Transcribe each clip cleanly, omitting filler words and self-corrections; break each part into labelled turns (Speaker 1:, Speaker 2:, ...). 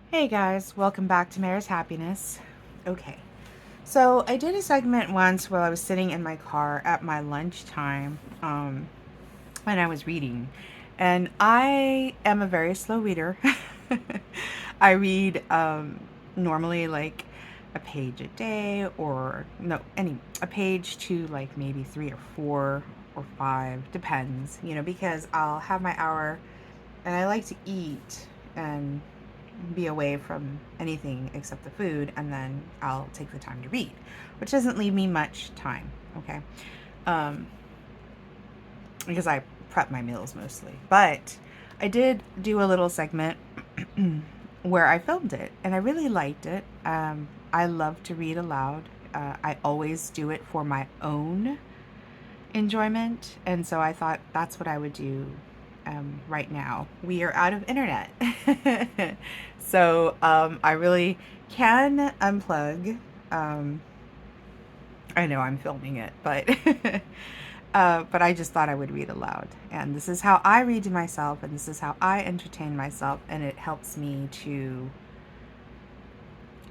Speaker 1: Hey guys, welcome back to Mayor's Happiness. Okay, so I did a segment once where I was sitting in my car at my lunchtime and I was reading. And I am a very slow reader. I read normally like a page a day, or no, a page to like maybe three or four or five, depends, because I'll have my hour and I like to eat and be away from anything except the food, and then I'll take the time to read, which doesn't leave me much time, okay? Um, because I prep my meals mostly. But I did do a little segment where I filmed it, and I really liked it. I love to read aloud. I always do it for my own enjoyment, and so I thought that's what I would do right now. We are out of internet. So I really can unplug. Um, I know I'm filming it, but I just thought I would read aloud. And this is how I read to myself, and this is how I entertain myself, and it helps me to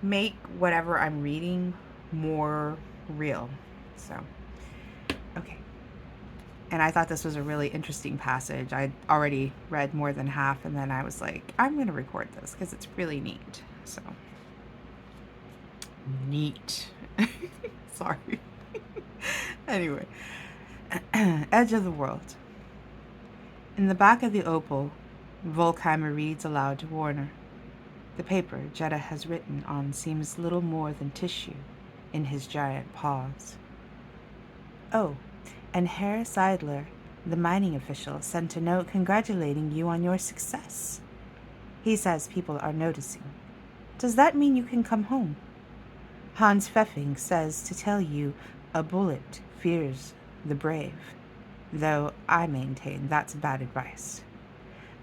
Speaker 1: make whatever I'm reading more real. So, okay. And I thought this was a really interesting passage. I'd already read more than half, and then I was like, I'm going to record this because it's really neat. So, neat. Sorry. Anyway, Edge of the World. In the back of the Opal, Volkheimer reads aloud to Warner. The paper Jetta has written on seems little more than tissue in his giant paws. Oh, and Herr Seidler, the mining official, sent a note congratulating you on your success. He says people are noticing. Does that mean you can come home? Hans Pfeffing says to tell you a bullet fears the brave, though I maintain that's bad advice.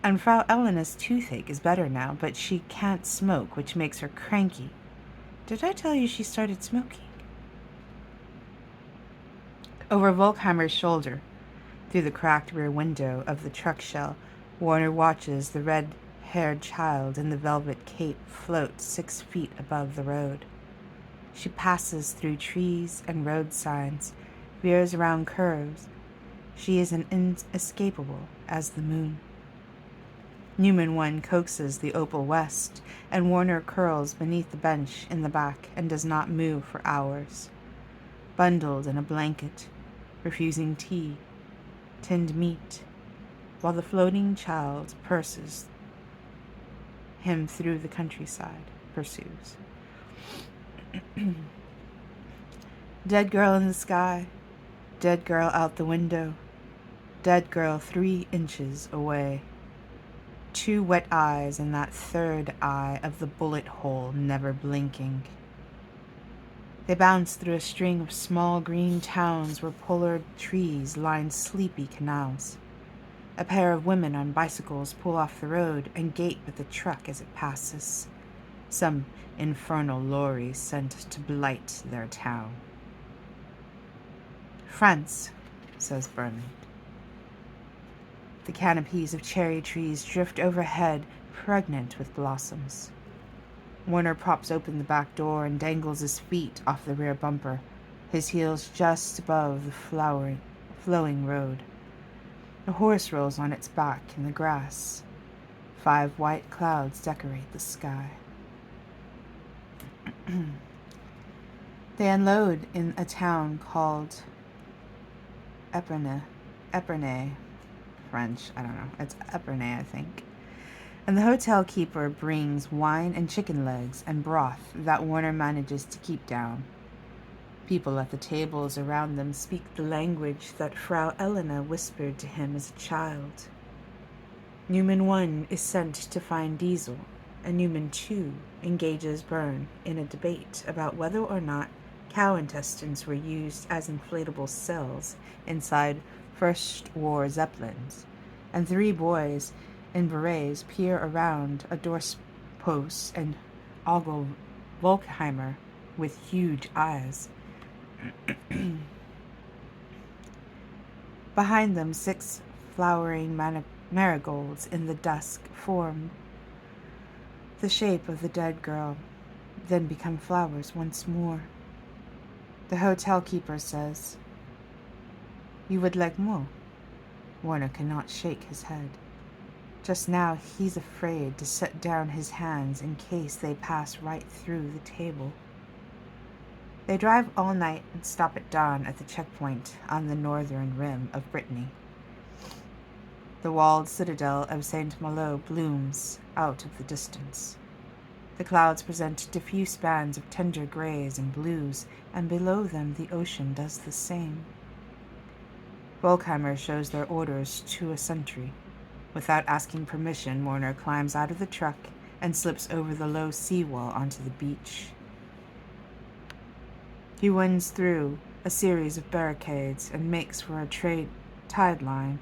Speaker 1: And Frau Elena's toothache is better now, but she can't smoke, which makes her cranky. Did I tell you she started smoking? Over Volkheimer's shoulder, through the cracked rear window of the truck shell, Warner watches the red-haired child in the velvet cape float 6 feet above the road. She passes through trees and road signs, veers around curves. She is as inescapable as the moon. Newman 1 coaxes the Opal west, and Warner curls beneath the bench in the back and does not move for hours. Bundled in a blanket, refusing tea, tinned meat, while the floating child pursues him through the countryside. Dead girl in the sky, dead girl out the window, dead girl 3 inches away. 2 wet eyes in that third eye of the bullet hole never blinking. They bounce through a string of small green towns where pollard trees line sleepy canals. A pair of women on bicycles pull off the road and gape at the truck as it passes. Some infernal lorry sent to blight their town. France, says Burnham. The canopies of cherry trees drift overhead, pregnant with blossoms. Warner props open the back door and dangles his feet off the rear bumper, his heels just above the flowing road. A horse rolls on its back in the grass. 5 white clouds decorate the sky. They unload in a town called Epernay, French, I don't know. It's Epernay, I think. And the hotel keeper brings wine and chicken legs and broth that Warner manages to keep down. People at the tables around them speak the language that Frau Elena whispered to him as a child. Newman 1 is sent to find Diesel, and Newman 2 engages Byrne in a debate about whether or not cow intestines were used as inflatable cells inside First War Zeppelins, and 3 boys in berets peer around a doorpost and ogle Volkheimer with huge eyes. Behind them, 6 flowering marigolds in the dusk form the shape of the dead girl, then become flowers once more. The hotel keeper says, "You would like more?" Warner cannot shake his head. Just now he's afraid to set down his hands in case they pass right through the table. They drive all night and stop at dawn at the checkpoint on the northern rim of Brittany. The walled citadel of St. Malo blooms out of the distance. The clouds present diffuse bands of tender grays and blues, and below them the ocean does the same. Volkheimer shows their orders to a sentry. Without asking permission, Warner climbs out of the truck and slips over the low seawall onto the beach. He winds through a series of barricades and makes for a tide line.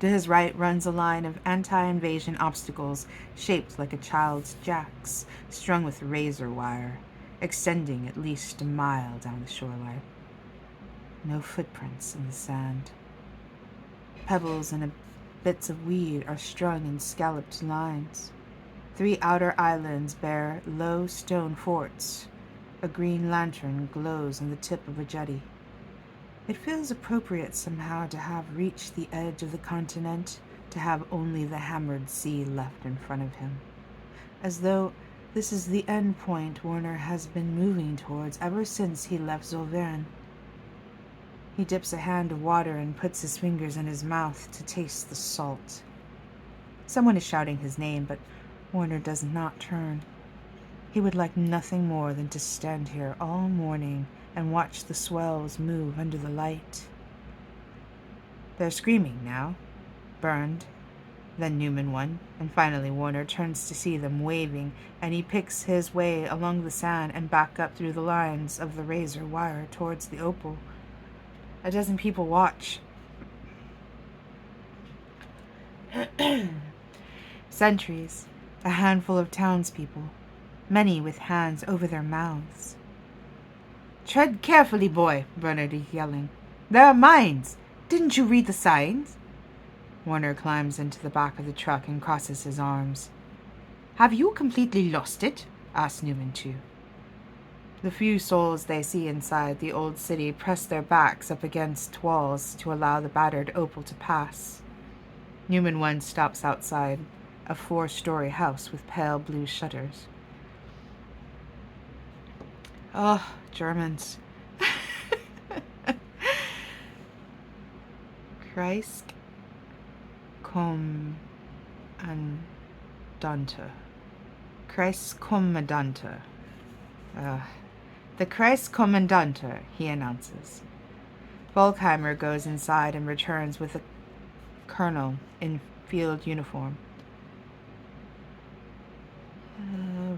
Speaker 1: To his right runs a line of anti-invasion obstacles shaped like a child's jacks, strung with razor wire, extending at least a mile down the shoreline. No footprints in the sand. Pebbles and bits of weed are strung in scalloped lines. 3 outer islands bear low stone forts. A green lantern glows on the tip of a jetty. It feels appropriate somehow to have reached the edge of the continent, to have only the hammered sea left in front of him. As though this is the end point Warner has been moving towards ever since he left Zolvern. He dips a hand of water and puts his fingers in his mouth to taste the salt. Someone is shouting his name, but Warner does not turn. He would like nothing more than to stand here all morning and watch the swells move under the light. They're screaming now. Burned, then Newman one, and finally Warner turns to see them waving, and he picks his way along the sand and back up through the lines of the razor wire towards the opal. A dozen people watch. Sentries, a handful of townspeople, many with hands over their mouths. "Tread carefully, boy," Bernard is yelling. "There are mines. Didn't you read the signs?" Warner climbs into the back of the truck and crosses his arms. "Have you completely lost it?" asks Newman too. The few souls they see inside the old city press their backs up against walls to allow the battered opal to pass. Newman one stops outside a 4-story house with pale blue shutters. Oh, Germans. Christ Kommandante. Christ Kommandante. The Christ Kommandante, he announces. Volkheimer goes inside and returns with a colonel in field uniform.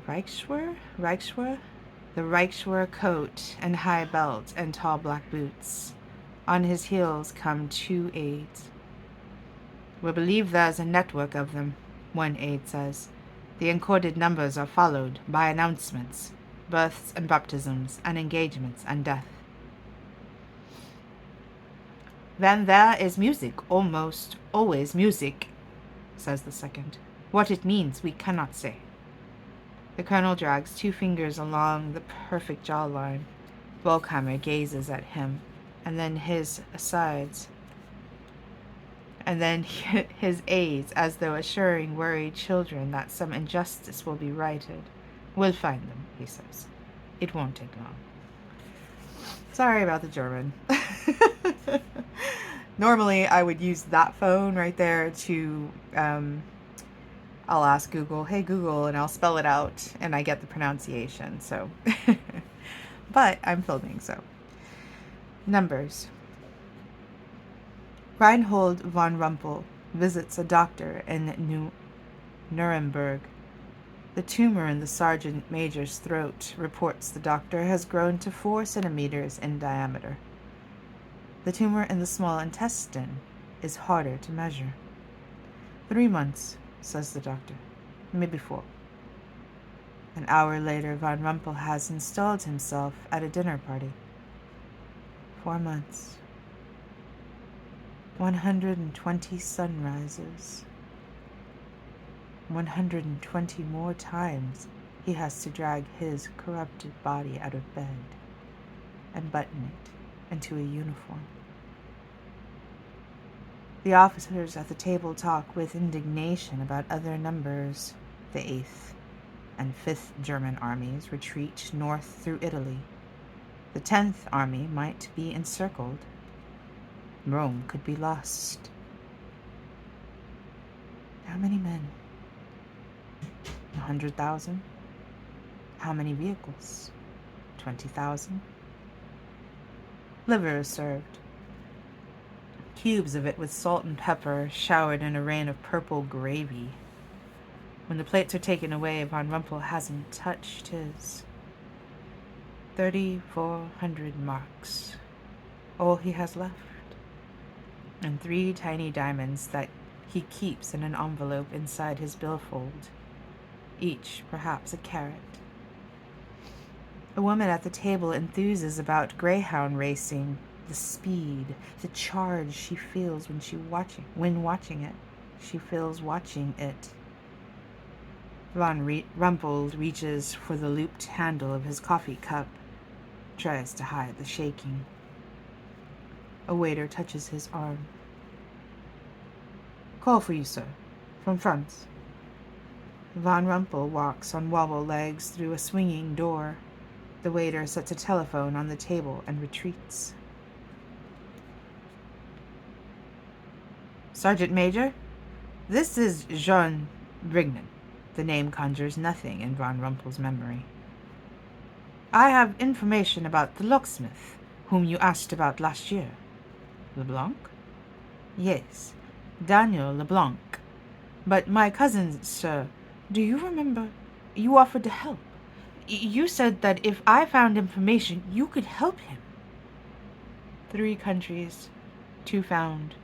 Speaker 1: Reichswehr? The Reichswehr coat and high belt and tall black boots. On his heels come 2 aides. "We believe there's a network of them," one aide says. "The encoded numbers are followed by announcements, births and baptisms, and engagements and death." "Then there is music, almost always music," says the second. "What it means we cannot say." The colonel drags 2 fingers along the perfect jawline. Volkheimer gazes at him, and then his asides, and then his aides, as though assuring worried children that some injustice will be righted. "We'll find them," he says. "It won't take long." Sorry about the German. Normally, I would use that phone right there to, I'll ask Google, "Hey Google," and I'll spell it out, and I get the pronunciation, so. But I'm filming, so. Numbers. Reinhold von Rumpel visits a doctor in Nuremberg. The tumor in the sergeant major's throat, reports the doctor, has grown to 4 centimeters in diameter. The tumor in the small intestine is harder to measure. 3 months, says the doctor. Maybe 4. An hour later, von Rumpel has installed himself at a dinner party. 4 months. 120 sunrises. 120 more times he has to drag his corrupted body out of bed and button it into a uniform. The officers at the table talk with indignation about other numbers. The 8th and 5th German armies retreat north through Italy. The 10th Army might be encircled. Rome could be lost. How many men? 100,000? How many vehicles? 20,000? Liver is served. Cubes of it with salt and pepper showered in a rain of purple gravy. When the plates are taken away, Von Rumpel hasn't touched his. 3,400 marks. All he has left. And 3 tiny diamonds that he keeps in an envelope inside his billfold. Each perhaps a carat. A woman at the table enthuses about greyhound racing, the speed, the charge she feels when watching it. She feels watching it. Von Rumpel reaches for the looped handle of his coffee cup, tries to hide the shaking. A waiter touches his arm. Call for you, sir. From France. Von Rumpel walks on wobble legs through a swinging door. The waiter sets a telephone on the table and retreats. Sergeant Major, this is Jean Brignon. The name conjures nothing in Von Rumpel's memory. I have information about the locksmith, whom you asked about last year. LeBlanc? Yes, Daniel LeBlanc. But my cousin, sir, do you remember? You offered to help. You said that if I found information, you could help him. 3 countries, 2 found,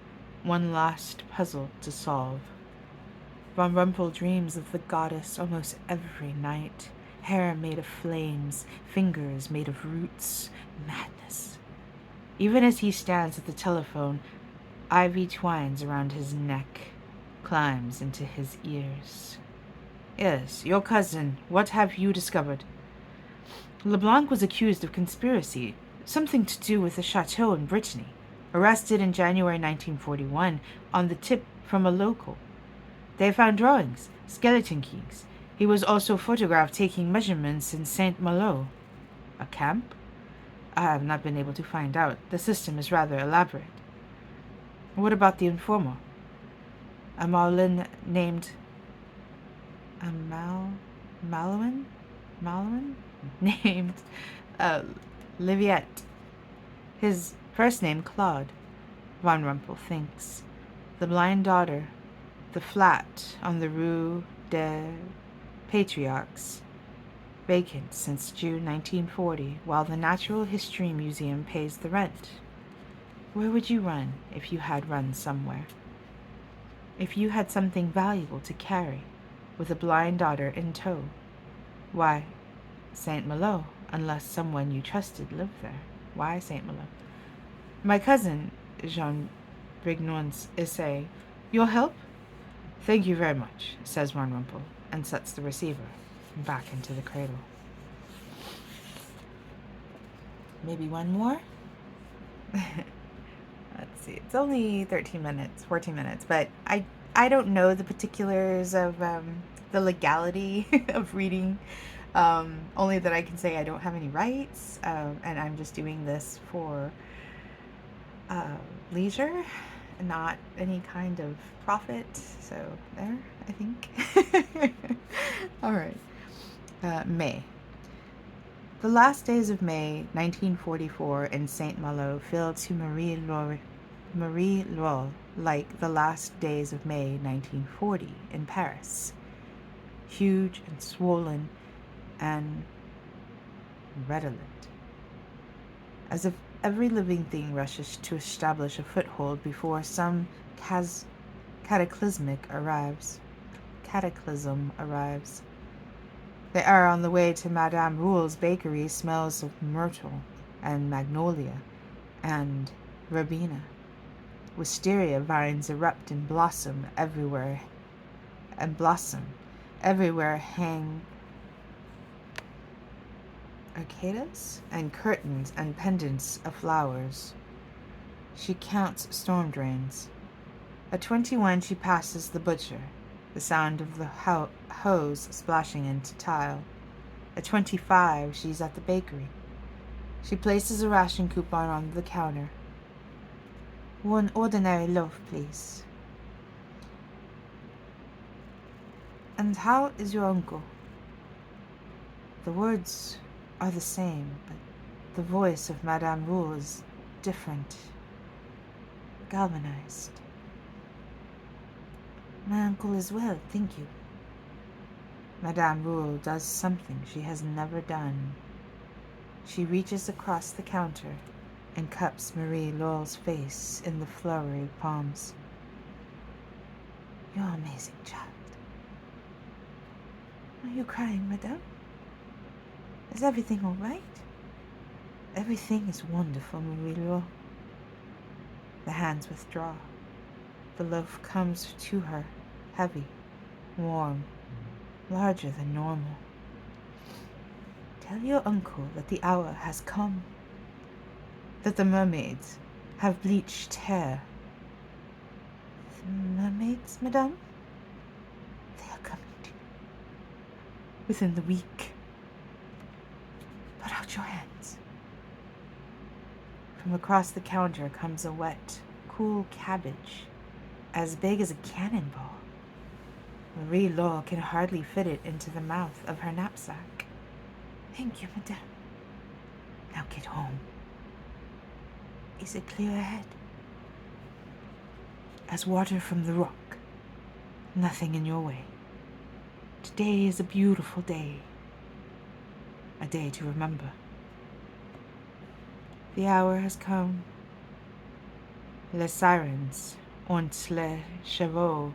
Speaker 1: 1 last puzzle to solve. Von Rumpel dreams of the goddess almost every night. Hair made of flames, fingers made of roots, madness. Even as he stands at the telephone, ivy twines around his neck, climbs into his ears. Yes, your cousin, what have you discovered? LeBlanc was accused of conspiracy, something to do with a chateau in Brittany. Arrested in January 1941 on the tip from a local. They found drawings, skeleton keys. He was also photographed taking measurements in Saint-Malo. A camp? I have not been able to find out. The system is rather elaborate. What about the informer? A Malouin named Malouin named Liviette. His first name Claude. Von Rumpel thinks. The blind daughter. The flat on the Rue des Patriarches. Vacant since June 1940, while the Natural History Museum pays the rent. Where would you run if you had run somewhere? If you had something valuable to carry, with a blind daughter in tow? Why, Saint-Malo, unless someone you trusted lived there. Why Saint-Malo? My cousin, Jean Brignon's essay. You'll help? Thank you very much, says Von Rumpel, and sets the receiver back into the cradle. Maybe one more? Let's see. It's only 14 minutes, but I don't know the particulars of the legality of reading. Only that I can say I don't have any rights, and I'm just doing this for leisure, not any kind of profit. So there, I think. All right. May. The last days of May 1944 in Saint-Malo feel to Marie Laure like the last days of May 1940 in Paris. Huge and swollen and redolent. As if every living thing rushes to establish a foothold before some cataclysm arrives. They are on the way to Madame Roule's bakery. Smells of myrtle and magnolia and verbena. Wisteria vines erupt and blossom everywhere. and blossom. Everywhere hang arcadas and curtains and pendants of flowers. She counts storm drains. At 21, she passes the butcher, the sound of the hose splashing into tile. At 25, she's at the bakery. She places a ration coupon on the counter. One ordinary loaf, please. And how is your uncle? The words are the same, but the voice of Madame Rule is different, galvanized. My uncle is well, thank you. Madame Rule does something she has never done. She reaches across the counter and cups Marie Laurel's face in the flowery palms. You're an amazing child. Are you crying, madame? Is everything all right? Everything is wonderful, Marie Laurel. The hands withdraw. The loaf comes to her, heavy, warm, larger than normal. Tell your uncle that the hour has come, that the mermaids have bleached hair. The mermaids, madame? They are coming to you. Within the week. Put out your hands. From across the counter comes a wet, cool cabbage, as big as a cannonball. Marie Laurel can hardly fit it into the mouth of her knapsack. Thank you, madame. Now get home. Is it clear ahead? As water from the rock. Nothing in your way. Today is a beautiful day. A day to remember. The hour has come. Les sirens ont les chevaux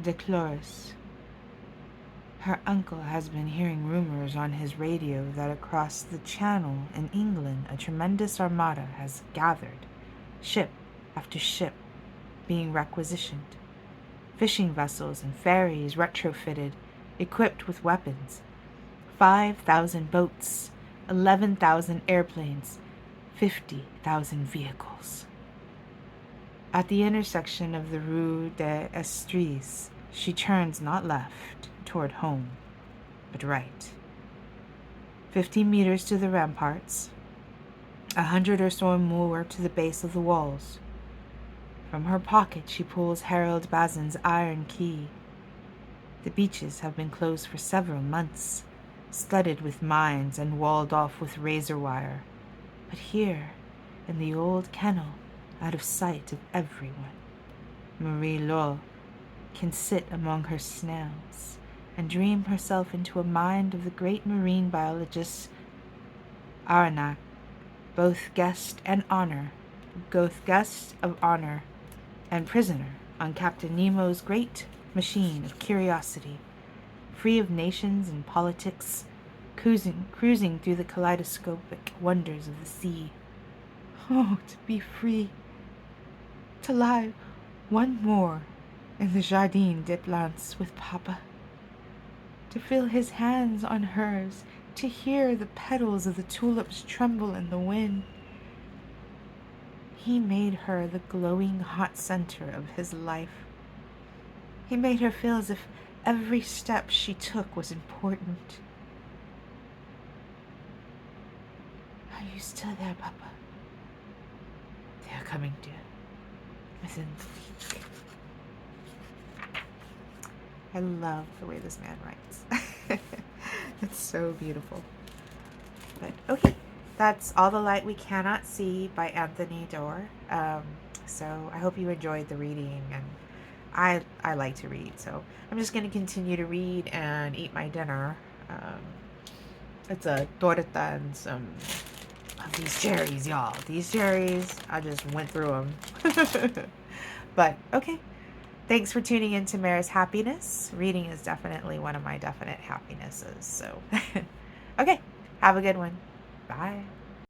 Speaker 1: de Chloris. Her uncle has been hearing rumors on his radio that across the channel in England a tremendous armada has gathered, ship after ship being requisitioned, fishing vessels and ferries retrofitted, equipped with weapons, 5,000 boats, 11,000 airplanes, 50,000 vehicles. At the intersection of the Rue des Estries, she turns not left toward home, but right. 50 meters to the ramparts, 100 or so more to the base of the walls. From her pocket she pulls Harold Bazin's iron key. The beaches have been closed for several months, studded with mines and walled off with razor wire. But here, in the old kennel, out of sight of everyone, Marie Laurel can sit among her snails and dream herself into a mind of the great marine biologist Aronnax, both guest of honor and prisoner on Captain Nemo's great machine of curiosity, free of nations and politics, cruising through the kaleidoscopic wonders of the sea. Oh, to be free, to lie one more in the Jardin des Plantes with Papa, to feel his hands on hers, to hear the petals of the tulips tremble in the wind. He made her the glowing hot center of his life. He made her feel as if every step she took was important. Are you still there, Papa? They are coming, dear. Within the week. I love the way this man writes. It's so beautiful. But okay, that's All the Light We Cannot See by Anthony Doerr. So I hope you enjoyed the reading, and I like to read, so I'm just going to continue to read and eat my dinner. It's a torta and some of these cherries, y'all. These cherries, I just went through them. But okay. Thanks for tuning in to Mare's Happiness. Reading is definitely one of my definite happinesses. So, okay. Have a good one. Bye.